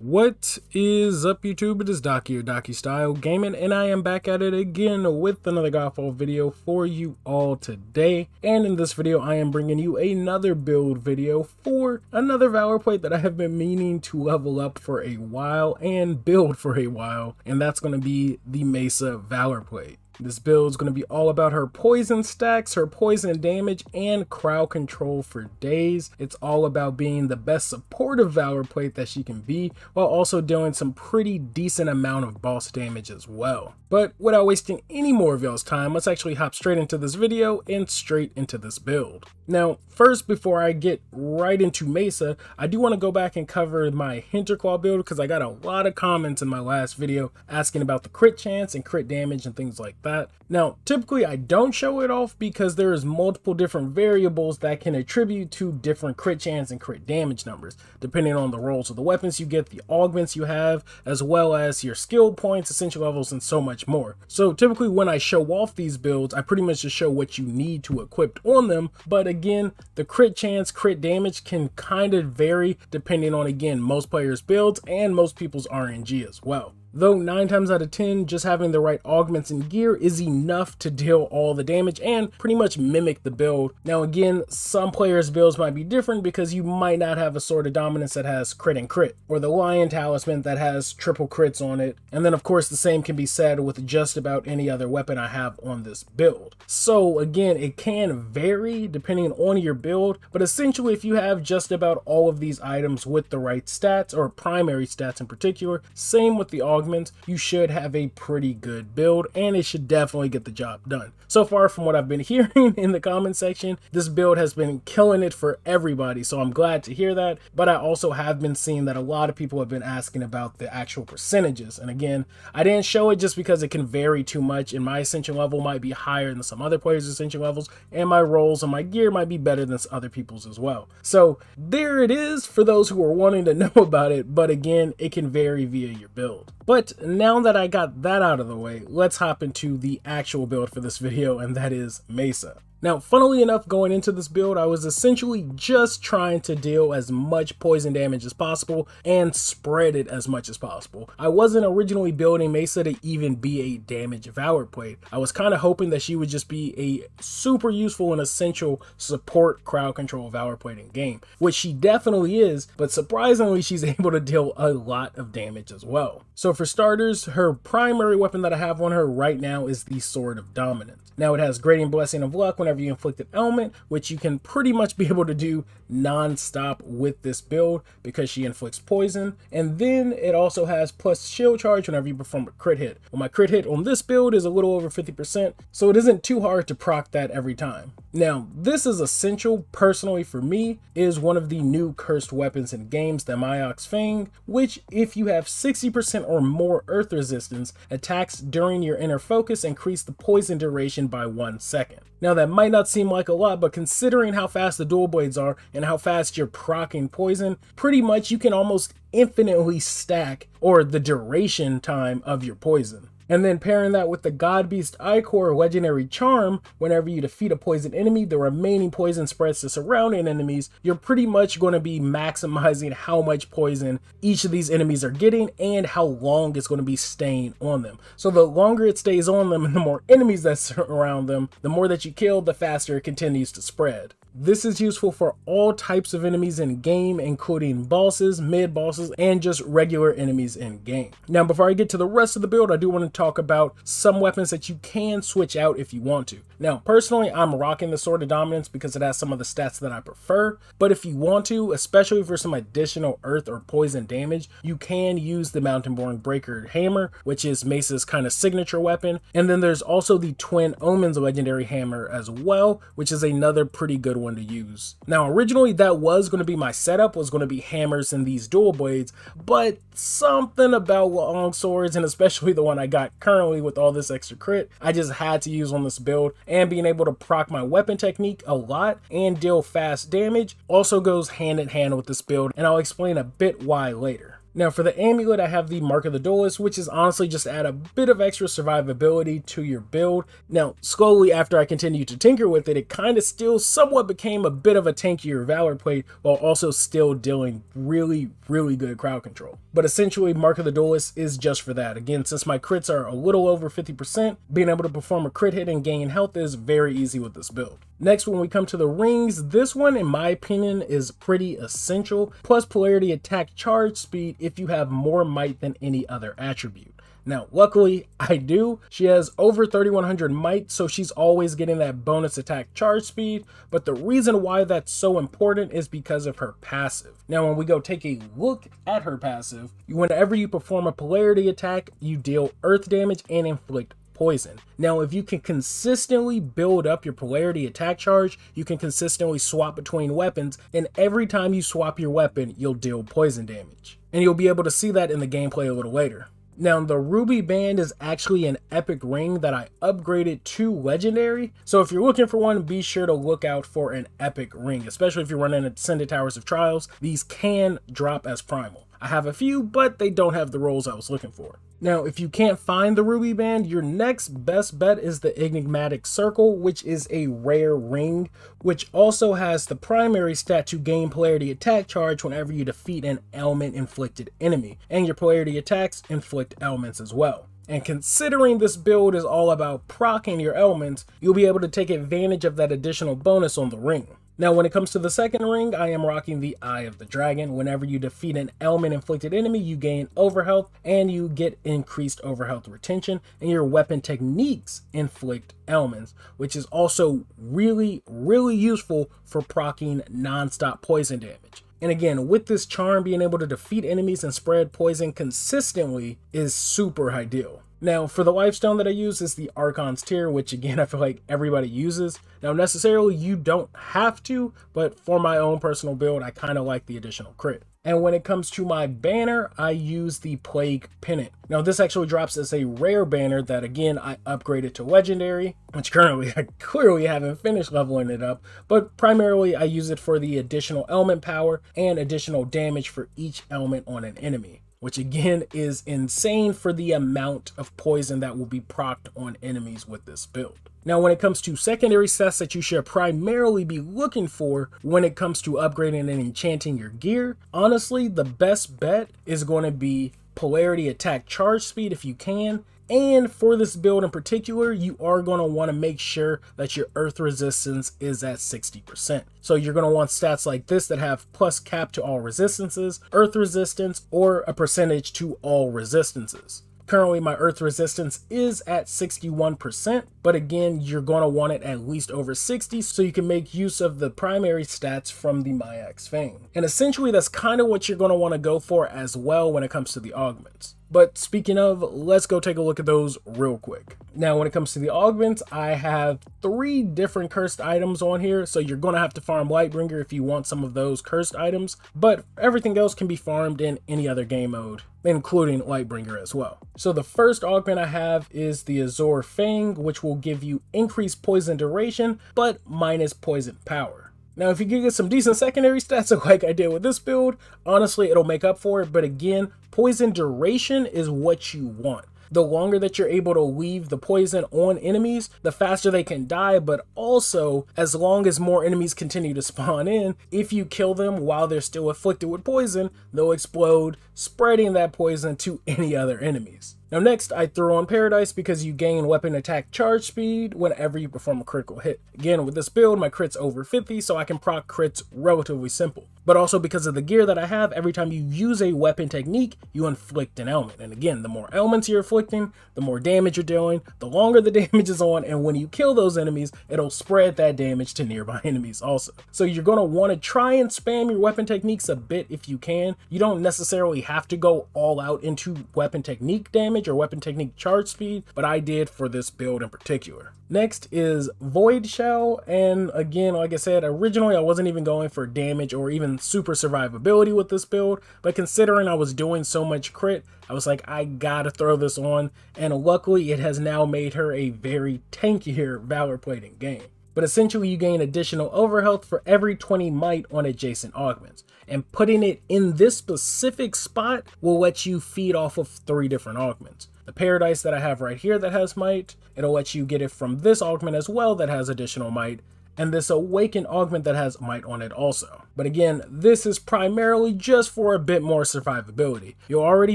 What is up, YouTube? It is Docky or Docky Style Gaming, and I am back at it again with another Godfall video for you all today. And in this video, I am bringing you another build video for another Valor plate that I have been meaning to level up for a while and build for a while, and that's going to be the Mesa Valor plate. This build is going to be all about her poison stacks, her poison damage, and crowd control for days. It's all about being the best supportive Valor plate that she can be, while also doing some pretty decent amount of boss damage as well. But without wasting any more of y'all's time, let's actually hop straight into this video and straight into this build. Now, first, before I get right into Mesa, I do want to go back and cover my Hinterclaw build because I got a lot of comments in my last video asking about the crit chance and crit damage and things like that. Now, typically I don't show it off because there's multiple different variables that can attribute to different crit chance and crit damage numbers, depending on the rolls of the weapons you get, the augments you have, as well as your skill points, essential levels, and so much more. So typically when I show off these builds, I pretty much just show what you need to equip on them. But again, the crit chance, crit damage can kind of vary depending on, again, most players' builds and most people's RNG as well. Though 9 times out of 10, just having the right augments and gear is enough to deal all the damage and pretty much mimic the build. Now again, some players' builds might be different because you might not have a Sword of Dominance that has crit and crit, or the Lion Talisman that has triple crits on it. And then of course the same can be said with just about any other weapon I have on this build. So again, it can vary depending on your build, but essentially if you have just about all of these items with the right stats, or primary stats in particular, same with the augments, you should have a pretty good build and it should definitely get the job done. So far from what I've been hearing in the comment section, this build has been killing it for everybody, so I'm glad to hear that. But I also have been seeing that a lot of people have been asking about the actual percentages, and again, I didn't show it just because it can vary too much, and my ascension level might be higher than some other players' ascension levels, and my rolls and my gear might be better than other people's as well. So there it is for those who are wanting to know about it, but again, it can vary via your build. But now that I got that out of the way, let's hop into the actual build for this video, and that is Mesa. Now, funnily enough, going into this build, I was essentially just trying to deal as much poison damage as possible and spread it as much as possible. I wasn't originally building Mesa to even be a damage Valor plate. I was kind of hoping that she would just be a super useful and essential support crowd control Valor plate in game, which she definitely is, but surprisingly, she's able to deal a lot of damage as well. So for starters, her primary weapon that I have on her right now is the Sword of Dominance. Now it has Gradient Blessing of Luck whenever you inflict an ailment, which you can pretty much be able to do non-stop with this build because she inflicts poison. And then it also has plus shield charge whenever you perform a crit hit. Well, my crit hit on this build is a little over 50%, so it isn't too hard to proc that every time. Now, this is essential, personally for me, is one of the new cursed weapons in games, the Myox Fang, which if you have 60% or more earth resistance, attacks during your inner focus increase the poison duration by 1 second. Now that might not seem like a lot, but considering how fast the dual blades are and how fast you're proccing poison, pretty much you can almost infinitely stack or the duration time of your poison. And then pairing that with the Godbeast Ichor Legendary Charm, whenever you defeat a poison enemy, the remaining poison spreads to surrounding enemies, you're pretty much going to be maximizing how much poison each of these enemies are getting and how long it's going to be staying on them. So the longer it stays on them and the more enemies that surround them, the more that you kill, the faster it continues to spread. This is useful for all types of enemies in game, including bosses, mid-bosses, and just regular enemies in game. Now, before I get to the rest of the build, I do want to talk about some weapons that you can switch out if you want to. Now, personally, I'm rocking the Sword of Dominance because it has some of the stats that I prefer, but if you want to, especially for some additional earth or poison damage, you can use the Mountain-Born Breaker Hammer, which is Mesa's kind of signature weapon, and then there's also the Twin Omens Legendary Hammer as well, which is another pretty good one to use. Now, originally that was going to be my setup, was going to be hammers and these dual blades, but something about long swords, and especially the one I got currently with all this extra crit, I just had to use on this build, and being able to proc my weapon technique a lot and deal fast damage also goes hand in hand with this build, and I'll explain a bit why later. Now for the amulet, I have the Mark of the Duelist, which is honestly just add a bit of extra survivability to your build. Now, slowly after I continued to tinker with it, it kind of still somewhat became a bit of a tankier Valor plate while also still dealing really good crowd control. But essentially, Mark of the Duelist is just for that. Again, since my crits are a little over 50%, being able to perform a crit hit and gain health is very easy with this build. Next, when we come to the rings, this one, in my opinion, is pretty essential, plus polarity attack charge speed if you have more might than any other attribute. Now, luckily, I do. She has over 3100 might, so she's always getting that bonus attack charge speed, but the reason why that's so important is because of her passive. Now, when we go take a look at her passive, whenever you perform a polarity attack, you deal earth damage and inflict poison. Now, if you can consistently build up your polarity attack charge, you can consistently swap between weapons, and every time you swap your weapon, you'll deal poison damage. And you'll be able to see that in the gameplay a little later. Now, the Ruby Band is actually an epic ring that I upgraded to legendary, so if you're looking for one, be sure to look out for an epic ring, especially if you're running Ascended Towers of Trials. These can drop as primal. I have a few, but they don't have the rolls I was looking for. Now, if you can't find the Ruby Band, your next best bet is the Enigmatic Circle, which is a rare ring, which also has the primary stat to gain polarity attack charge whenever you defeat an element inflicted enemy, and your polarity attacks inflict elements as well. And considering this build is all about proccing your elements, you'll be able to take advantage of that additional bonus on the ring. Now, when it comes to the second ring, I am rocking the Eye of the Dragon. Whenever you defeat an element inflicted enemy, you gain overhealth and you get increased overhealth retention, and your weapon techniques inflict elements, which is also really useful for proccing non-stop poison damage. And again, with this charm, being able to defeat enemies and spread poison consistently is super ideal. Now, for the lifestone that I use is the Archon's Tear, which again, I feel like everybody uses. Now, necessarily you don't have to, but for my own personal build, I kind of like the additional crit. And when it comes to my banner, I use the Plague Pennant. Now, this actually drops as a rare banner that, again, I upgraded to legendary, which currently I clearly haven't finished leveling it up, but primarily I use it for the additional element power and additional damage for each element on an enemy, which again is insane for the amount of poison that will be procced on enemies with this build. Now, when it comes to secondary stats that you should primarily be looking for when it comes to upgrading and enchanting your gear, honestly, the best bet is going to be polarity attack charge speed if you can. And for this build in particular, you are going to want to make sure that your earth resistance is at 60%. So you're going to want stats like this that have plus cap to all resistances, earth resistance, or a percentage to all resistances. Currently, my earth resistance is at 61%, but again, you're going to want it at least over 60 so you can make use of the primary stats from the Myax Fang. And essentially, that's kind of what you're going to want to go for as well when it comes to the augments. But speaking of, let's go take a look at those real quick. Now, when it comes to the augments, I have 3 different cursed items on here, so you're going to have to farm Lightbringer if you want some of those cursed items, but everything else can be farmed in any other game mode, including Lightbringer as well. So the first augment I have is the Azure Fang, which will give you increased poison duration, but minus poison power. Now, if you can get some decent secondary stats like I did with this build, honestly, it'll make up for it, but again, poison duration is what you want. The longer that you're able to leave the poison on enemies, the faster they can die, but also as long as more enemies continue to spawn in, if you kill them while they're still afflicted with poison, they'll explode, spreading that poison to any other enemies. Now next, I threw on Paradise because you gain weapon attack charge speed whenever you perform a critical hit. Again, with this build, my crit's over 50, so I can proc crits relatively simple. But also because of the gear that I have, every time you use a weapon technique, you inflict an element. And again, the more elements you're inflicting, the more damage you're dealing, the longer the damage is on, and when you kill those enemies, it'll spread that damage to nearby enemies also. So you're going to want to try and spam your weapon techniques a bit if you can. You don't necessarily have to go all out into weapon technique damage or weapon technique charge speed, but I did for this build in particular. Next is Void Shell, and again, like I said, originally I wasn't even going for damage or even super survivability with this build, but considering I was doing so much crit, I was like, I gotta throw this on, and luckily it has now made her a very tankier Valor plating game. but essentially you gain additional overhealth for every 20 might on adjacent augments. And putting it in this specific spot will let you feed off of 3 different augments. The Paradise that I have right here that has might, it'll let you get it from this augment as well that has additional might, and this Awakened augment that has might on it also. But again, this is primarily just for a bit more survivability. You'll already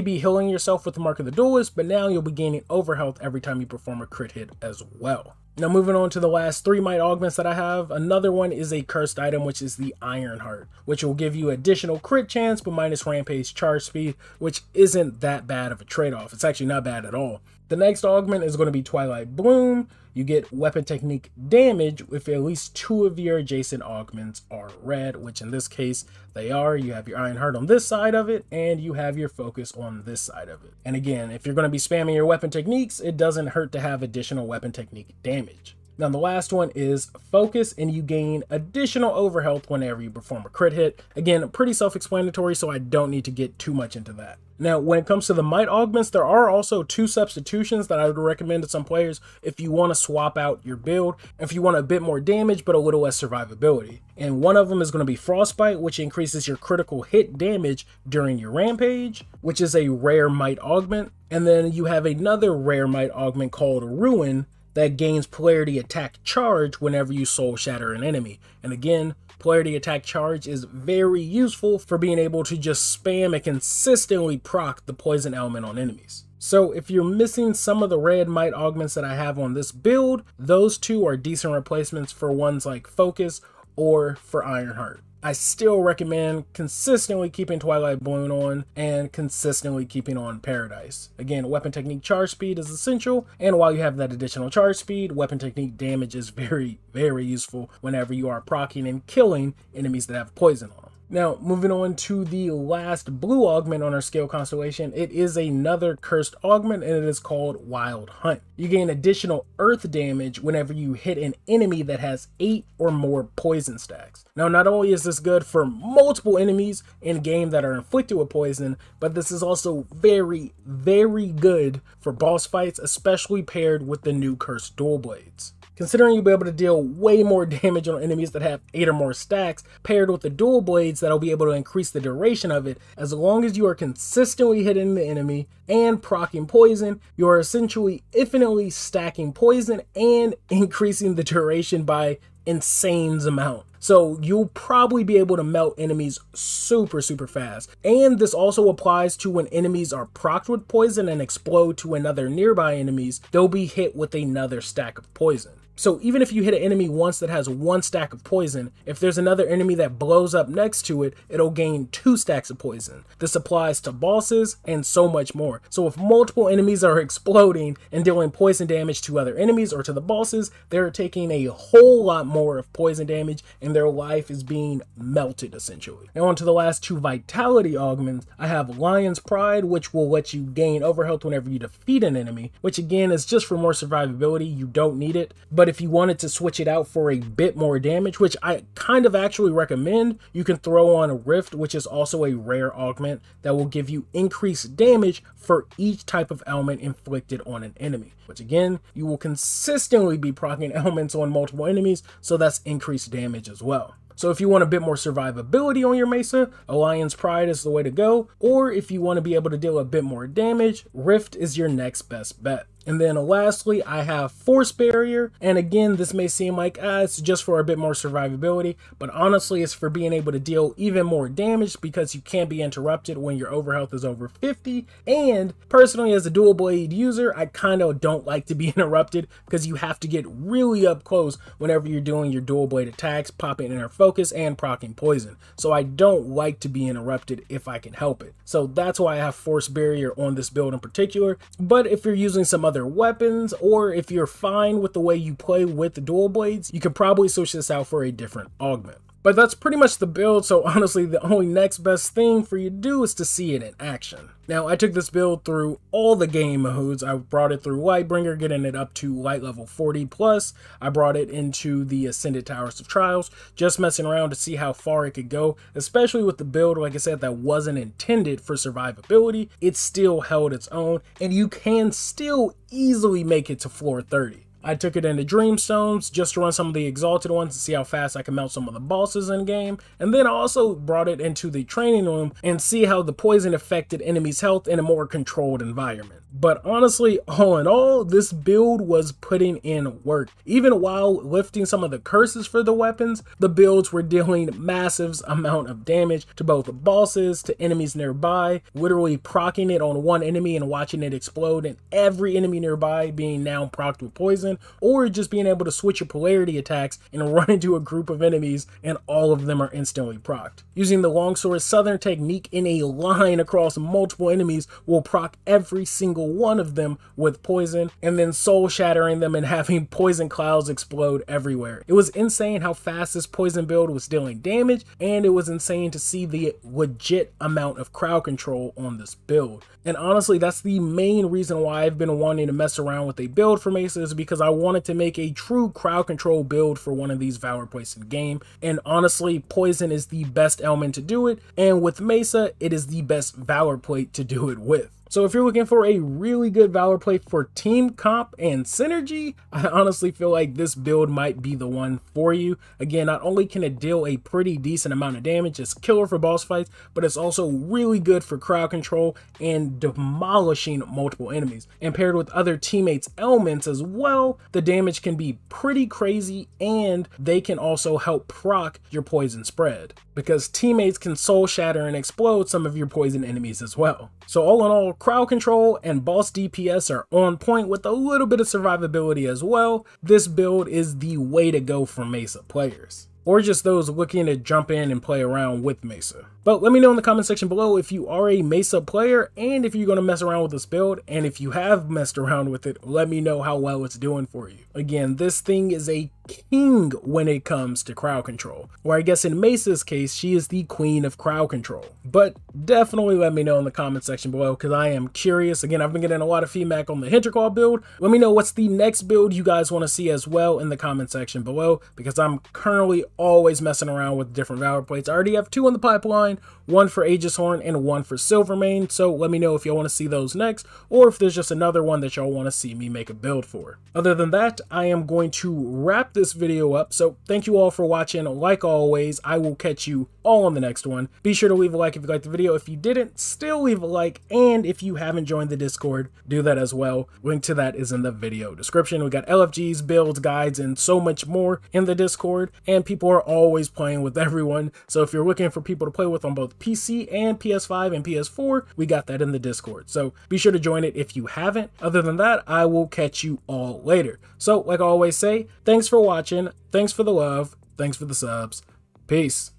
be healing yourself with the Mark of the Duelist, but now you'll be gaining overhealth every time you perform a crit hit as well. Now moving on to the last 3 might augments that I have, another one is a cursed item, which is the Ironheart, which will give you additional crit chance but minus rampage charge speed, which isn't that bad of a trade-off. It's actually not bad at all. The next augment is going to be Twilight Bloom. You get weapon technique damage if at least 2 of your adjacent augments are red, which in this case they are. You have your Ironheart on this side of it, and you have your focus on this side of it. And again, if you're going to be spamming your weapon techniques, it doesn't hurt to have additional weapon technique damage. Now the last one is Focus, and you gain additional overhealth whenever you perform a crit hit. Again, pretty self-explanatory, so I don't need to get too much into that. Now, when it comes to the might augments, there are also 2 substitutions that I would recommend to some players if you want to swap out your build, if you want a bit more damage but a little less survivability. And one of them is going to be Frostbite, which increases your critical hit damage during your rampage, which is a rare might augment. And then you have another rare might augment called Ruin that gains Polarity Attack Charge whenever you soul shatter an enemy. And again, Polarity Attack Charge is very useful for being able to just spam and consistently proc the poison element on enemies. So if you're missing some of the red might augments that I have on this build, those 2 are decent replacements for ones like Focus or for Ironheart. I still recommend consistently keeping Twilight Bloom on and consistently keeping on Paradise. Again, weapon technique charge speed is essential, and while you have that additional charge speed, weapon technique damage is very, very useful whenever you are proccing and killing enemies that have poison on them. Now, moving on to the last blue augment on our scale constellation, it is another cursed augment, and it is called Wild Hunt. You gain additional earth damage whenever you hit an enemy that has 8 or more poison stacks. Now, not only is this good for multiple enemies in game that are inflicted with poison, but this is also very, very good for boss fights, especially paired with the new cursed dual blades. Considering you'll be able to deal way more damage on enemies that have 8 or more stacks, paired with the dual blades that'll be able to increase the duration of it, as long as you are consistently hitting the enemy and proccing poison, you are essentially infinitely stacking poison and increasing the duration by insane amount. So you'll probably be able to melt enemies super fast. And this also applies to when enemies are procced with poison and explode to another nearby enemies, they'll be hit with another stack of poison. So even if you hit an enemy once that has 1 stack of poison, if there's another enemy that blows up next to it, it'll gain 2 stacks of poison. This applies to bosses and so much more. So if multiple enemies are exploding and dealing poison damage to other enemies or to the bosses, they're taking a whole lot more of poison damage and their life is being melted essentially. Now on to the last 2 vitality augments, I have Lion's Pride, which will let you gain overhealth whenever you defeat an enemy, which again is just for more survivability. You don't need it, but if you wanted to switch it out for a bit more damage, which I kind of actually recommend, you can throw on a Rift, which is also a rare augment that will give you increased damage for each type of element inflicted on an enemy, which again, you will consistently be proccing elements on multiple enemies, so that's increased damage as well. So if you want a bit more survivability on your Mesa, Lion's Pride is the way to go, or if you want to be able to deal a bit more damage, Rift is your next best bet. And then lastly, I have Force Barrier. And again, this may seem like it's just for a bit more survivability, but honestly, it's for being able to deal even more damage because you can't be interrupted when your overhealth is over 50. And personally, as a dual blade user, I kind of don't like to be interrupted because you have to get really up close whenever you're doing your dual blade attacks, popping inner focus and proccing poison. So I don't like to be interrupted if I can help it. So that's why I have Force Barrier on this build in particular. But if you're using some other weapons, or if you're fine with the way you play with the dual blades, you could probably switch this out for a different augment. But that's pretty much the build, so honestly the only next best thing for you to do is to see it in action. Now I took this build through all the game modes. I brought it through Lightbringer, getting it up to light level 40 plus. I brought it into the Ascended Towers of Trials, just messing around to see how far it could go, especially with the build, like I said, that wasn't intended for survivability. It still held its own, and you can still easily make it to floor 30. I took it into Dreamstones just to run some of the exalted ones to see how fast I can melt some of the bosses in game. And then I also brought it into the training room and see how the poison affected enemies' health in a more controlled environment. But honestly, all in all, this build was putting in work. Even while lifting some of the curses for the weapons, the builds were dealing massive amount of damage to both bosses, to enemies nearby, literally proccing it on one enemy and watching it explode, and every enemy nearby being now procced with poison, or just being able to switch your polarity attacks and run into a group of enemies and all of them are instantly procced. Using the longsword southern technique in a line across multiple enemies will proc every single one of them with poison, and then soul shattering them and having poison clouds explode everywhere. It was insane how fast this poison build was dealing damage, and it was insane to see the legit amount of crowd control on this build. And honestly, that's the main reason why I've been wanting to mess around with a build for Mesa, is because I wanted to make a true crowd control build for one of these Valor plates in the game. And honestly, poison is the best element to do it, and with Mesa, it is the best Valor plate to do it with. So if you're looking for a really good Valor plate for team comp and synergy, I honestly feel like this build might be the one for you. Again, not only can it deal a pretty decent amount of damage, it's killer for boss fights, but it's also really good for crowd control and demolishing multiple enemies. And paired with other teammates' elements as well, the damage can be pretty crazy, and they can also help proc your poison spread, because teammates can soul shatter and explode some of your poison enemies as well. So all in all, crowd control and boss DPS are on point with a little bit of survivability as well. This build is the way to go for Mesa players, or just those looking to jump in and play around with Mesa. But let me know in the comment section below if you are a Mesa player and if you're going to mess around with this build, and if you have messed around with it, let me know how well it's doing for you. Again, this thing is a king when it comes to crowd control, or I guess in Mesa's case, she is the queen of crowd control. But definitely let me know in the comment section below, because I am curious. Again, I've been getting a lot of feedback on the Hinterclaw build. Let me know what's the next build you guys want to see as well in the comment section below, because I'm currently always messing around with different Valor plates. I already have 2 in the pipeline, one for Aegishorn and one for Silvermane, so let me know if y'all want to see those next, or if there's just another one that y'all want to see me make a build for. Other than that, I am going to wrap this video up, so thank you all for watching. Like always, I will catch you all on the next one. Be sure to leave a like if you liked the video. If you didn't, still leave a like, and if you haven't joined the Discord, do that as well. Link to that is in the video description. We got LFGs, builds, guides, and so much more in the Discord, and people are always playing with everyone, so if you're looking for people to play with on both PC and PS5 and PS4, we got that in the Discord, so be sure to join it if you haven't. Other than that, I will catch you all later. So like I always say, thanks for watching, thanks for the love, thanks for the subs, peace.